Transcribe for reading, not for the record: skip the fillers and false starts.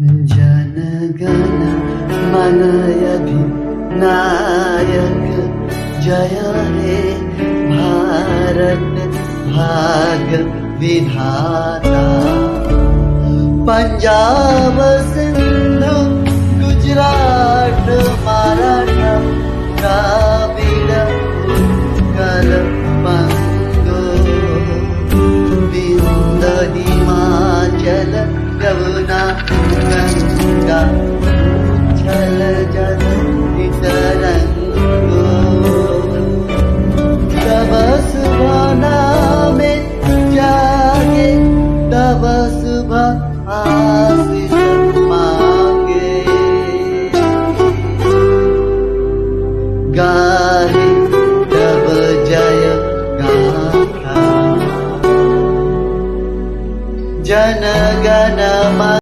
जन गण मन अधिनायक जय हे भारत भाग्य विधाता। पंजाब सिंधु गुजरात मराठा द्राविड़ उत्कल बंगो विंध्य हिमाचल यमुना गंगा उच्छल जलधि तरंगो। तब सुबह नामे जागे तब सुबह आशीष मांगे। गाहे तब जय गाथा जन गण मन